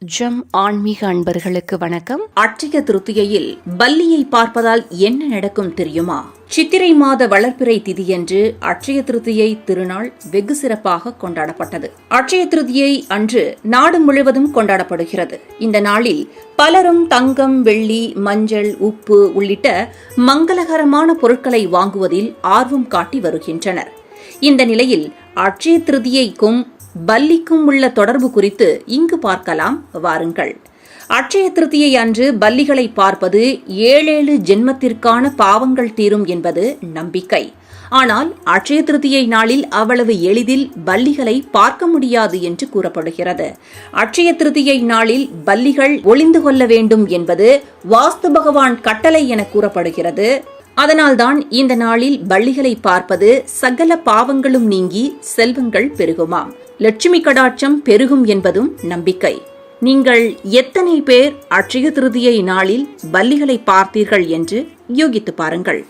ஜம் ஆன்மீக அன்பர்களுக்கு வணக்கம். அட்சய திருத்தியையில் பல்லியை பார்ப்பதால் என்ன நடக்கும் தெரியுமா? சித்திரை மாத வளர்ப்பிறை திதியன்று அட்சய திருத்தியை திருநாள் வெகு சிறப்பாக கொண்டாடப்பட்டது. அட்சய திருத்தியை அன்று நாடு முழுவதும் கொண்டாடப்படுகிறது. இந்த நாளில் பலரும் தங்கம், வெள்ளி, மஞ்சள், உப்பு உள்ளிட்ட மங்களகரமான பொருட்களை வாங்குவதில் ஆர்வம் காட்டி வருகின்றனர். இந்த நிலையில் அட்சய திருதியைக்கும் பல்லிக்கும் உள்ள தொடர்பு குறித்து இங்கு பார்க்கலாம் வாருங்கள். அட்சய திருதியை அன்று பல்லிகளை பார்ப்பது 7 ஜென்மத்திற்கான பாவங்கள் தீரும் என்பது நம்பிக்கை. ஆனால் அட்சய திருதியை நாளில் அவ்வளவு எளிதில் பல்லிகளை பார்க்க முடியாது என்று கூறப்படுகிறது. அட்சய திருதியை நாளில் பல்லிகள் ஒளிந்து கொள்ள வேண்டும் என்பது வாஸ்து பகவான் கட்டளை என கூறப்படுகிறது. அதனால்தான் இந்த நாளில் பல்லிகளை பார்ப்பது சகல பாவங்களும் நீங்கி செல்வங்கள் பெருகுமாம், லட்சுமி கடாட்சம் பெருகும் என்பதும் நம்பிக்கை. நீங்கள் எத்தனை பேர் அட்சய திருதியை நாளில் பல்லிகளை பார்த்தீர்கள் என்று யோகித்து பாருங்கள்.